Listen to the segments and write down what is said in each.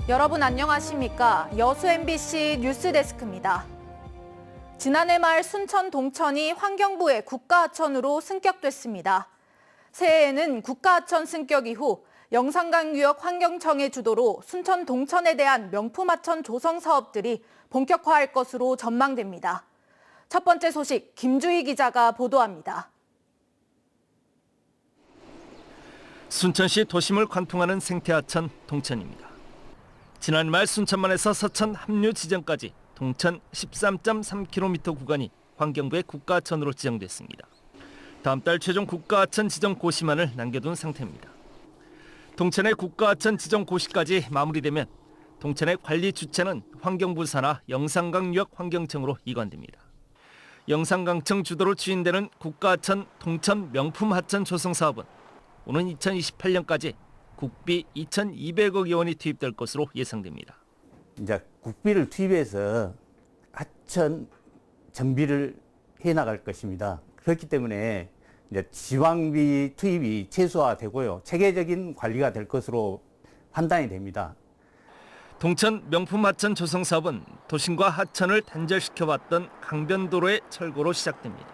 여러분 안녕하십니까? 여수 MBC 뉴스데스크입니다. 지난해 말 순천 동천이 환경부의 국가하천으로 승격됐습니다. 새해에는 국가하천 승격 이후 영산강유역 환경청의 주도로 순천 동천에 대한 명품하천 조성 사업들이 본격화할 것으로 전망됩니다. 첫 번째 소식 김주희 기자가 보도합니다. 순천시 도심을 관통하는 생태하천 동천입니다. 지난 말 순천만에서 서천 합류 지점까지 동천 13.3km 구간이 환경부의 국가하천으로 지정됐습니다. 다음 달 최종 국가하천 지정 고시만을 남겨둔 상태입니다. 동천의 국가하천 지정 고시까지 마무리되면 동천의 관리 주체는 환경부 산하 영산강유역 환경청으로 이관됩니다. 영산강청 주도로 추진되는 국가하천 동천 명품하천 조성 사업은 오는 2028년까지 국비 2,200억 원이 투입될 것으로 예상됩니다. 이제 국비를 투입해서 하천 정비를 해나갈 것입니다. 그렇기 때문에 이제 지방비 투입이 최소화되고요. 체계적인 관리가 될 것으로 판단이 됩니다. 동천 명품하천 조성 사업은 도심과 하천을 단절시켜왔던 강변도로의 철거로 시작됩니다.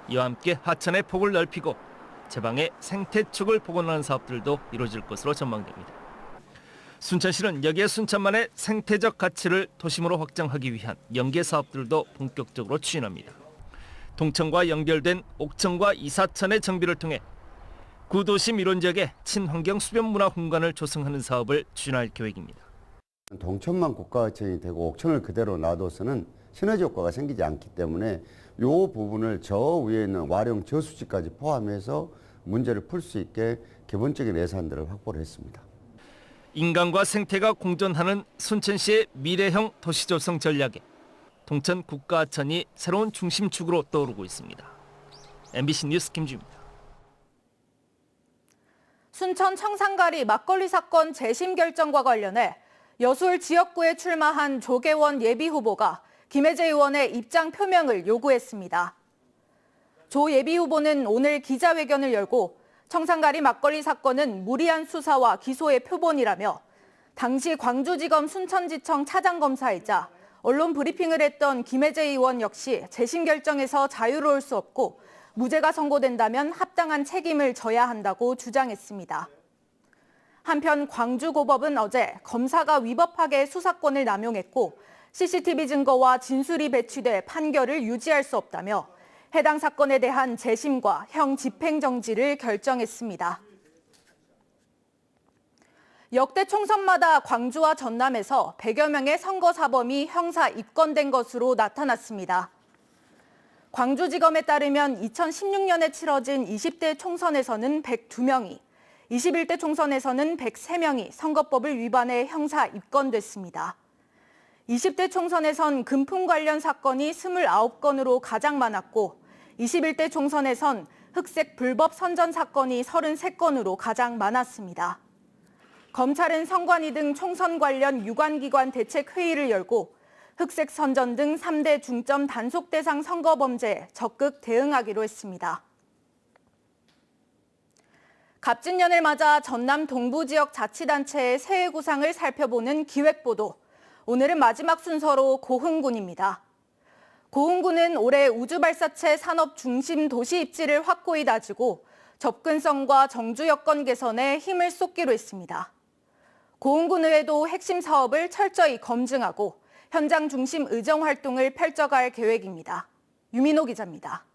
이와 함께 하천의 폭을 넓히고 제방의 생태축을 복원하는 사업들도 이루어질 것으로 전망됩니다. 순천시는 여기에 순천만의 생태적 가치를 도심으로 확장하기 위한 연계 사업들도 본격적으로 추진합니다. 동천과 연결된 옥천과 이사천의 정비를 통해 구도심 이론 지역에 친환경 수변 문화 공간을 조성하는 사업을 추진할 계획입니다. 동천만 국가하천이 되고 옥천을 그대로 놔둬서는 시너지 효과가 생기지 않기 때문에 이 부분을 저 위에 있는 와룡 저수지까지 포함해서 문제를 풀 수 있게 기본적인 예산들을 확보를 했습니다. 인간과 생태가 공존하는 순천시의 미래형 도시조성 전략에 동천 국가하천이 새로운 중심축으로 떠오르고 있습니다. MBC 뉴스 김주입니다. 순천 청산가리 막걸리 사건 재심 결정과 관련해 여술 지역구에 출마한 조계원 예비후보가 김혜재 의원의 입장 표명을 요구했습니다. 조 예비후보는 오늘 기자회견을 열고 청산가리 막걸리 사건은 무리한 수사와 기소의 표본이라며 당시 광주지검 순천지청 차장검사이자 언론 브리핑을 했던 김혜재 의원 역시 재심 결정에서 자유로울 수 없고 무죄가 선고된다면 합당한 책임을 져야 한다고 주장했습니다. 한편 광주고법은 어제 검사가 위법하게 수사권을 남용했고 CCTV 증거와 진술이 배치돼 판결을 유지할 수 없다며 해당 사건에 대한 재심과 형 집행정지를 결정했습니다. 역대 총선마다 광주와 전남에서 100여 명의 선거사범이 형사 입건된 것으로 나타났습니다. 광주지검에 따르면 2016년에 치러진 20대 총선에서는 102명이, 21대 총선에서는 103명이 선거법을 위반해 형사 입건됐습니다. 20대 총선에선 금품 관련 사건이 29건으로 가장 많았고 21대 총선에선 흑색 불법 선전 사건이 33건으로 가장 많았습니다. 검찰은 선관위 등 총선 관련 유관기관 대책회의를 열고 흑색 선전 등 3대 중점 단속 대상 선거 범죄에 적극 대응하기로 했습니다. 갑진년을 맞아 전남 동부 지역 자치단체의 새해 구상을 살펴보는 기획보도. 오늘은 마지막 순서로 고흥군입니다. 고흥군은 올해 우주발사체 산업 중심 도시 입지를 확고히 다지고 접근성과 정주 여건 개선에 힘을 쏟기로 했습니다. 고흥군 의회도 핵심 사업을 철저히 검증하고 현장 중심 의정 활동을 펼쳐갈 계획입니다. 유민호 기자입니다.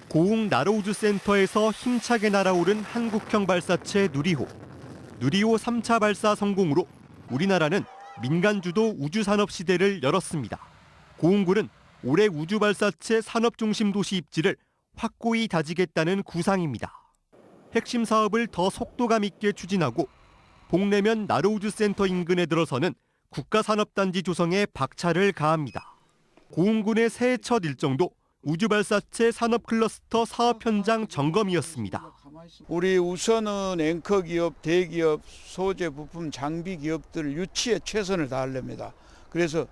고흥 나로우주센터에서 힘차게 날아오른 한국형 발사체 누리호. 누리호 3차 발사 성공으로 우리나라는 민간주도 우주산업 시대를 열었습니다. 고흥군은 올해 우주발사체 산업중심 도시 입지를 확고히 다지겠다는 구상입니다. 핵심 사업을 더 속도감 있게 추진하고 복내면 나로우주센터 인근에 들어서는 국가산업단지 조성에 박차를 가합니다. 고흥군의 새해 첫 일정도 우주발사체 산업클러스터 사업 현장 점검이었습니다. 우리 우선은 앵커 기업, 대기업, 소재, 부품, 장비 기업들 유치에 최선을 다하렵니다. 그래서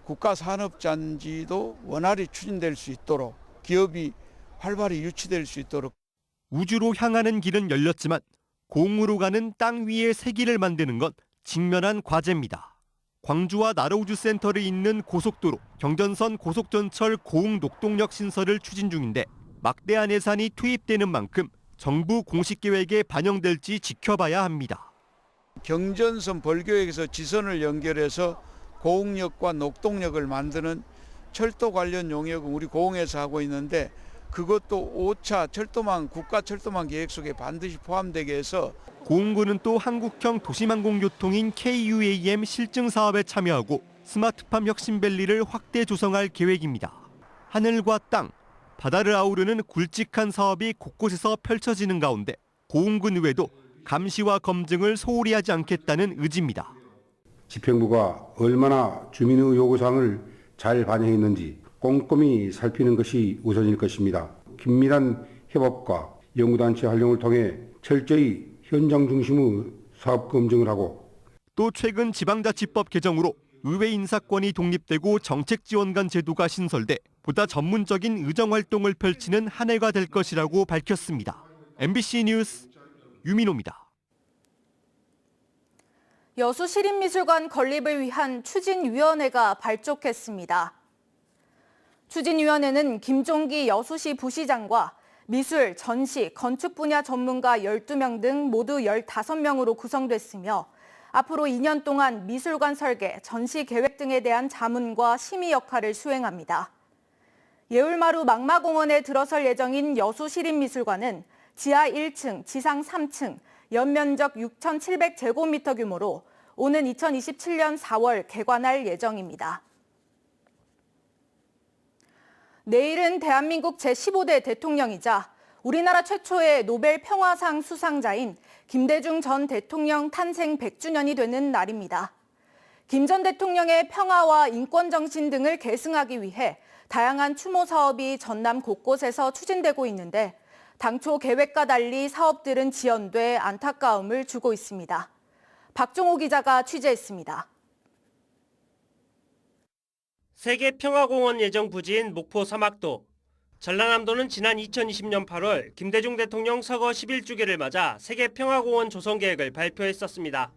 국가산업단지도 원활히 추진될 수 있도록 기업이 활발히 유치될 수 있도록. 우주로 향하는 길은 열렸지만 고흥으로 가는 땅 위에 세기를 만드는 건 직면한 과제입니다. 광주와 나로우주센터를 잇는 고속도로 경전선 고속전철 고흥 녹동역 신설을 추진 중인데 막대한 예산이 투입되는 만큼 정부 공식 계획에 반영될지 지켜봐야 합니다. 경전선 벌교역에서 지선을 연결해서 고흥역과 녹동역을 만드는 철도 관련 용역은 우리 고흥에서 하고 있는데 그것도 5차 철도망 국가 철도망 계획 속에 반드시 포함되게 해서 고흥구는 또 한국형 도시망공교통인 KUAM 실증 사업에 참여하고 스마트팜 혁신밸리를 확대 조성할 계획입니다. 하늘과 땅, 바다를 아우르는 굵직한 사업이 곳곳에서 펼쳐지는 가운데 고흥군 의회도 감시와 검증을 소홀히 하지 않겠다는 의지입니다. 집행부가 얼마나 주민의 요구사항을 잘 반영했는지 꼼꼼히 살피는 것이 우선일 것입니다. 긴밀한 협업과 연구단체 활용을 통해 철저히 현장 중심의 사업 검증을 하고 또 최근 지방자치법 개정으로 의회 인사권이 독립되고 정책지원관 제도가 신설돼 보다 전문적인 의정활동을 펼치는 한 해가 될 것이라고 밝혔습니다. MBC 뉴스 유민호입니다. 여수시립미술관 건립을 위한 추진위원회가 발족했습니다. 추진위원회는 김종기 여수시 부시장과 미술, 전시, 건축 분야 전문가 12명 등 모두 15명으로 구성됐으며 앞으로 2년 동안 미술관 설계, 전시 계획 등에 대한 자문과 심의 역할을 수행합니다. 예울마루 망마공원에 들어설 예정인 여수시립미술관은 지하 1층, 지상 3층, 연면적 6,700제곱미터 규모로 오는 2027년 4월 개관할 예정입니다. 내일은 대한민국 제15대 대통령이자 우리나라 최초의 노벨 평화상 수상자인 김대중 전 대통령 탄생 100주년이 되는 날입니다. 김 전 대통령의 평화와 인권 정신 등을 계승하기 위해 다양한 추모 사업이 전남 곳곳에서 추진되고 있는데 당초 계획과 달리 사업들은 지연돼 안타까움을 주고 있습니다. 박종호 기자가 취재했습니다. 세계평화공원 예정 부지인 목포 사막도. 전라남도는 지난 2020년 8월 김대중 대통령 서거 11주기를 맞아 세계평화공원 조성 계획을 발표했었습니다.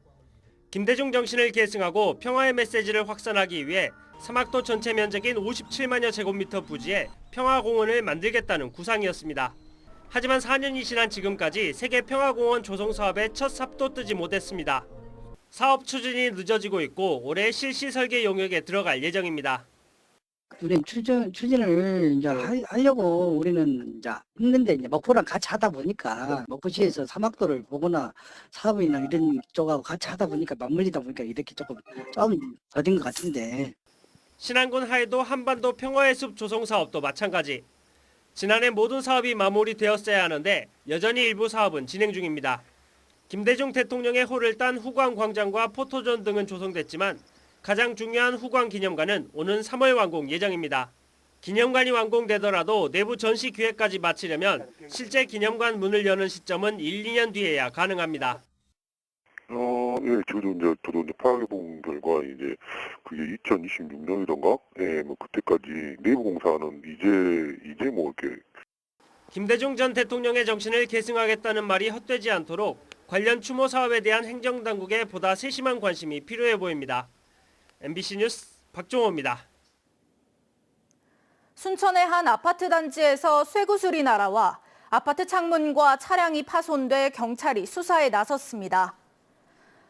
김대중 정신을 계승하고 평화의 메시지를 확산하기 위해 사막도 전체 면적인 57만여 제곱미터 부지에 평화공원을 만들겠다는 구상이었습니다. 하지만 4년이 지난 지금까지 세계평화공원 조성 사업에 첫 삽도 뜨지 못했습니다. 사업 추진이 늦어지고 있고 올해 실시 설계 용역에 들어갈 예정입니다. 우리 추진을 이제 하려고 우리는 이제 했는데 이제 목포랑 같이 하다 보니까 목포시에서 사막도를 보거나 사업이나 이런 쪽하고 같이 하다 보니까 맞물리다 보니까 이렇게 조금 더딘 것 같은데. 신안군 하에도 한반도 평화의 숲 조성 사업도 마찬가지. 지난해 모든 사업이 마무리되었어야 하는데 여전히 일부 사업은 진행 중입니다. 김대중 대통령의 호를 딴 후광광장과 포토존 등은 조성됐지만 가장 중요한 후광 기념관은 오는 3월 완공 예정입니다. 기념관이 완공되더라도 내부 전시 기획까지 마치려면 실제 기념관 문을 여는 시점은 1, 2년 뒤에야 가능합니다. 예, 저도 이제 파악해본 결과 이제 그게 2026년이던가? 예, 뭐 그때까지 내부 공사는 이제 뭐 이렇게. 김대중 전 대통령의 정신을 계승하겠다는 말이 헛되지 않도록 관련 추모 사업에 대한 행정당국의 보다 세심한 관심이 필요해 보입니다. MBC 뉴스 박종호입니다. 순천의 한 아파트 단지에서 쇠구슬이 날아와 아파트 창문과 차량이 파손돼 경찰이 수사에 나섰습니다.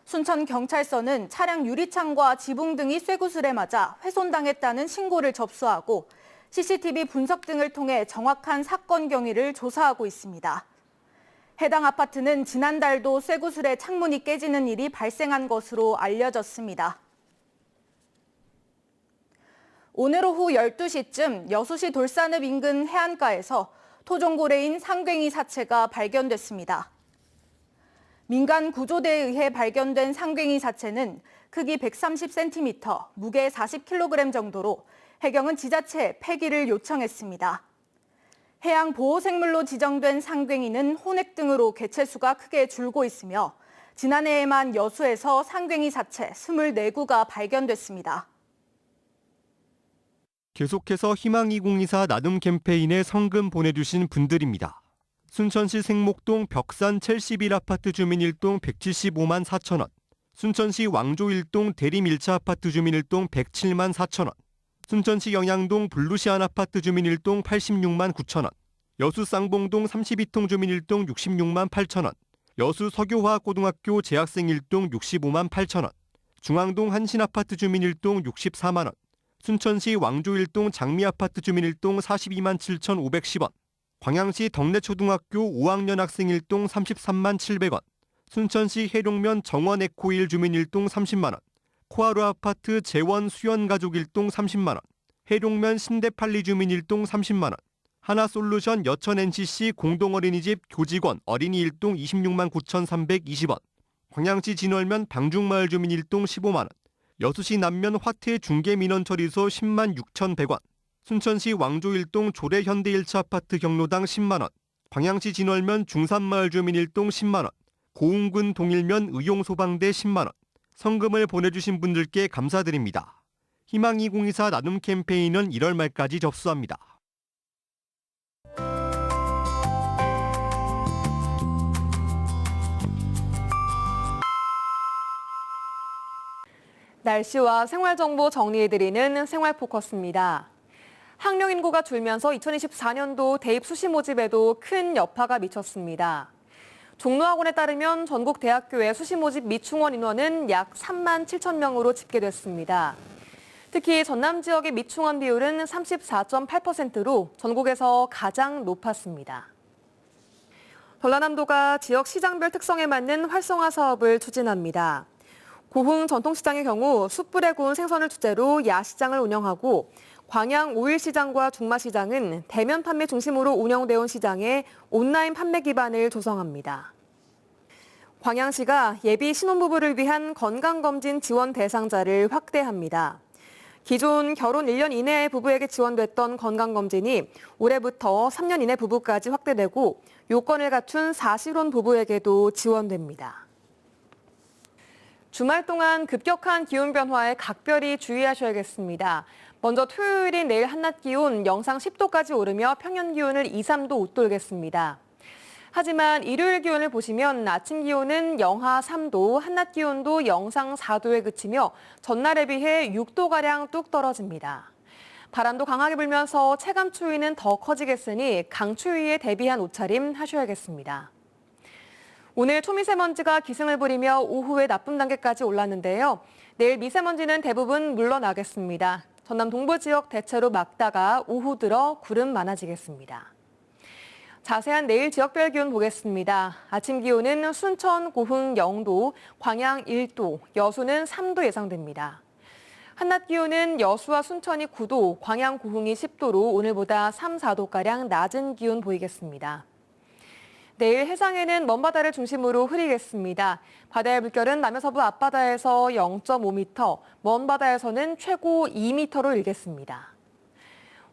순천경찰서는 차량 유리창과 지붕 등이 쇠구슬에 맞아 훼손당했다는 신고를 접수하고 CCTV 분석 등을 통해 정확한 사건 경위를 조사하고 있습니다. 해당 아파트는 지난달도 쇠구슬에 창문이 깨지는 일이 발생한 것으로 알려졌습니다. 오늘 오후 12시쯤 여수시 돌산읍 인근 해안가에서 토종고래인 상괭이 사체가 발견됐습니다. 민간 구조대에 의해 발견된 상괭이 사체는 크기 130cm, 무게 40kg 정도로 해경은 지자체에 폐기를 요청했습니다. 해양 보호생물로 지정된 상괭이는 혼액 등으로 개체수가 크게 줄고 있으며 지난해에만 여수에서 상괭이 사체 24구가 발견됐습니다. 계속해서 희망2024 나눔 캠페인에 성금 보내주신 분들입니다. 순천시 생목동 벽산 71아파트 주민 1동 175만 4천 원, 순천시 왕조 1동 대림 1차 아파트 주민 1동 107만 4천 원, 순천시 영양동 블루시안 아파트 주민 1동 86만 9천 원, 여수 쌍봉동 32통 주민 1동 66만 8천 원, 여수 서교화학고등학교 재학생 1동 65만 8천 원, 중앙동 한신아파트 주민 1동 64만 원, 순천시 왕조 1동 장미아파트 주민 1동 42만 7,510원, 광양시 덕내초등학교 5학년 학생 1동 33만 700원, 순천시 해룡면 정원 에코일 주민 1동 30만 원, 코하루 아파트 재원 수연 가족 1동 30만 원, 해룡면 신대팔리 주민 1동 30만 원, 하나솔루션 여천 NCC 공동어린이집 교직원 어린이 1동 26만 9,320원, 광양시 진월면 방중마을 주민 1동 15만 원, 여수시 남면 화태 중개민원처리소 10만 6,100원, 순천시 왕조 1동 조례 현대 1차 아파트 경로당 10만 원, 광양시 진월면 중산마을 주민 1동 10만 원, 고흥군 동일면 의용소방대 10만 원, 성금을 보내주신 분들께 감사드립니다. 희망 2024 나눔 캠페인은 1월 말까지 접수합니다. 날씨와 생활정보 정리해드리는 생활포커스입니다. 학령 인구가 줄면서 2024년도 대입 수시 모집에도 큰 여파가 미쳤습니다. 종로학원에 따르면 전국 대학교의 수시 모집 미충원 인원은 약 3만 7천 명으로 집계됐습니다. 특히 전남 지역의 미충원 비율은 34.8%로 전국에서 가장 높았습니다. 전라남도가 지역 시장별 특성에 맞는 활성화 사업을 추진합니다. 고흥 전통시장의 경우 숯불에 구운 생선을 주제로 야시장을 운영하고 광양 오일시장과 중마시장은 대면 판매 중심으로 운영되어 온 시장에 온라인 판매 기반을 조성합니다. 광양시가 예비 신혼부부를 위한 건강검진 지원 대상자를 확대합니다. 기존 결혼 1년 이내의 부부에게 지원됐던 건강검진이 올해부터 3년 이내 부부까지 확대되고 요건을 갖춘 사실혼 부부에게도 지원됩니다. 주말 동안 급격한 기온 변화에 각별히 주의하셔야겠습니다. 먼저 토요일인 내일 한낮 기온 영상 10도까지 오르며 평년 기온을 2, 3도 웃돌겠습니다. 하지만 일요일 기온을 보시면 아침 기온은 영하 3도, 한낮 기온도 영상 4도에 그치며 전날에 비해 6도가량 뚝 떨어집니다. 바람도 강하게 불면서 체감 추위는 더 커지겠으니 강추위에 대비한 옷차림 하셔야겠습니다. 오늘 초미세먼지가 기승을 부리며 오후에 나쁨 단계까지 올랐는데요. 내일 미세먼지는 대부분 물러나겠습니다. 전남 동부 지역 대체로 맑다가 오후 들어 구름 많아지겠습니다. 자세한 내일 지역별 기온 보겠습니다. 아침 기온은 순천, 고흥 0도, 광양 1도, 여수는 3도 예상됩니다. 한낮 기온은 여수와 순천이 9도, 광양, 고흥이 10도로 오늘보다 3, 4도가량 낮은 기온 보이겠습니다. 내일 해상에는 먼바다를 중심으로 흐리겠습니다. 바다의 물결은 남해서부 앞바다에서 0.5m, 먼바다에서는 최고 2m로 일겠습니다.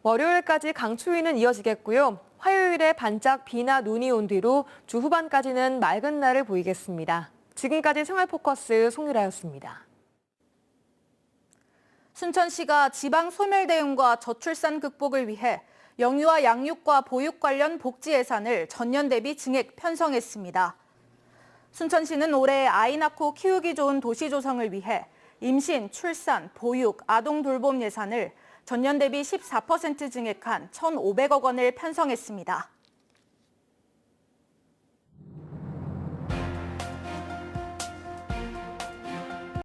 월요일까지 강추위는 이어지겠고요. 화요일에 반짝 비나 눈이 온 뒤로 주 후반까지는 맑은 날을 보이겠습니다. 지금까지 생활포커스 송유라였습니다. 순천시가 지방 소멸 대응과 저출산 극복을 위해 영유아 양육과 보육 관련 복지 예산을 전년 대비 증액 편성했습니다. 순천시는 올해 아이 낳고 키우기 좋은 도시 조성을 위해 임신, 출산, 보육, 아동 돌봄 예산을 전년 대비 14% 증액한 1,500억 원을 편성했습니다.